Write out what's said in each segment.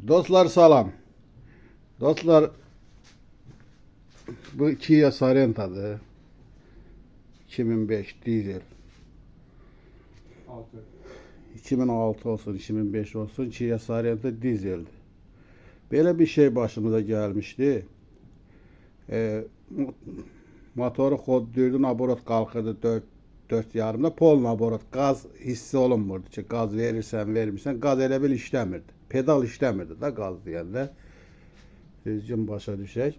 Dostlar salam. Dostlar bu Kia Sorento 2005 dizel. 2006 olsun, 2005 olsun Kia Sorento dizeldi. Böyle bir şey başımıza gelmişti. Motoru kodluydun, aborot kalkırdı 4,5'da polun aborot gaz hissi olunmurdu ki gaz verirsen gaz elə bil işləmirdi. Pedal işləmirdi da gaz deyəndə. Düzgün başa düşək.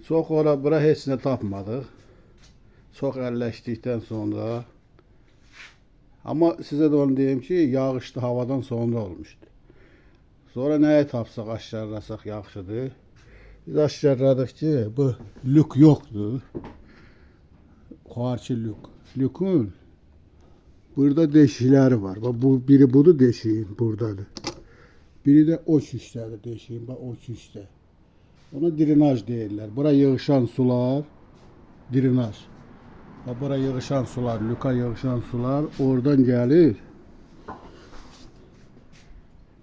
Çox ora bura heç nə tapmadıq. Çox əlləşdikdən sonra. Amma sizə də onu deyim ki, yağışlı havadan sonra olmuşdu. Sonra nəyi tapsaq aşkarlasaq yaxşıdır. Biz aşkarladıq ki, bu lük yoxdur. Xarçı lük. Lükün burada deşikləri var. Bu biri budur deşiyin buradadır. Biri de o küçükdədir deşiyin. Bax o küçükdə. Ona drenaj deyirlər. Bura yığışan sular drenaj. Bax bura yığışan sular, lüka yığışan sular oradan gəlir.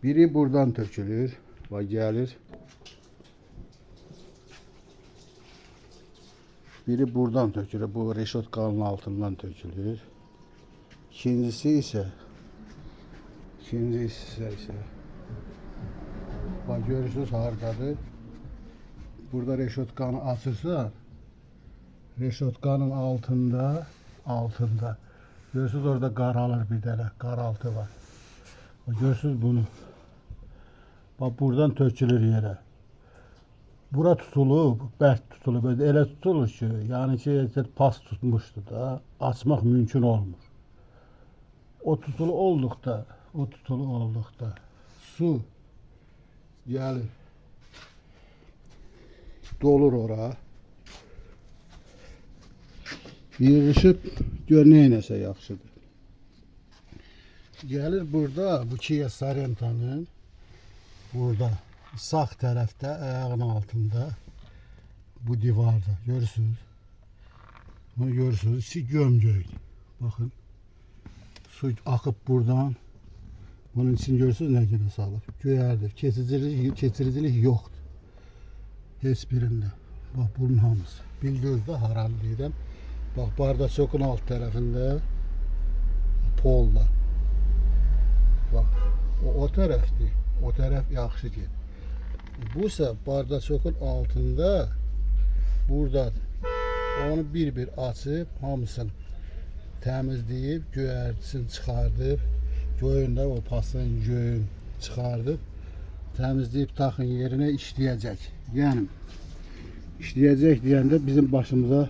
Biri buradan tökülür. Bax gəlir. Biri buradan tökülür. Bu reşotkanın altından tökülür. İkincisi ise bak görürsünüz hardadır. Burada reşotkanı açırsa reşotkanın altında görürsünüz orada qaralır bir dənə qaraltı var. Bak görürsünüz bunu. Bak buradan tökülür yerə. Bura tutulub, bərk tutulub, elə tutulur ki, yəni ki, pas tutmuşdu da, açmaq mümkün olmur. O tutulu olduqda su gəlir, dolur ora, yığışıb gör neynəsə yaxşıdır. Gəlir burada, bu Kia Sorento'nun burada sağ tərəfdə ayağın altında bu divarda görürsünüz. Bunu görürsünüz, içi gömgöydür. Baxın. Su akıp buradan. Bunun için görürsünüz ne gibi salır. Göyərdir. Keçiricilik yoktur. Heç birində. Bak bunun hamısı. Bildiyinizdə haram deyirəm. Bak bardakçokun alt tərəfində polda. Bak o tərəfdir. O tərəf yaxşı gedir. Bu ise bardakçokun altında buradadır. Onu bir açıb hamısını təmizləyib, göyərtisini çıxardıb, göyündə o pasın göyün çıxardıb, təmizləyib taxın yerinə işləyəcək. Yəni, işləyəcək deyəndə bizim başımıza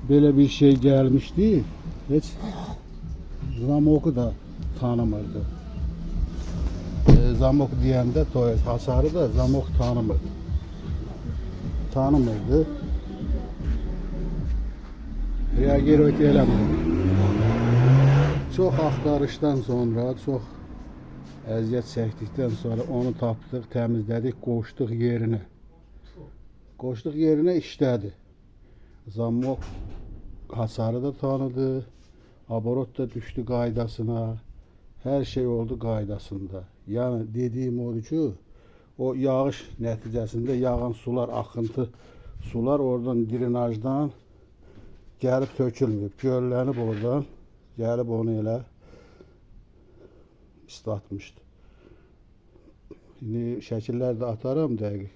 belə bir şey gəlmişdi. Heç zamoku da tanımırdı. Zamok deyəndə hasarı da zamok tanımırdı. Reagir eləmir. Çox axtarışdan sonra, çox əziyyət çəkdikdən sonra onu tapdıq, təmizlədik, qoşduq yerinə. Qoşduq yerinə işlədi. Zamok hasarı da tanıdı, aborot da düşdü qaydasına, hər şey oldu qaydasında. Yəni dediyim odur ki, o yağış nəticəsində yağan sular, axıntı sular oradan drenajdan gəlib tökülməyib, göllənib oradan, gəlib onu elə islatmışdı. İndi şəkillər də ataram dəqiq,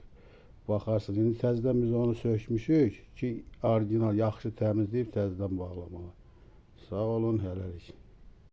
baxarsın. İndi təzədən biz onu sökmüşük ki, orijinal, yaxşı təmizləyib təzədən bağlamağa. Sağ olun, hələlik.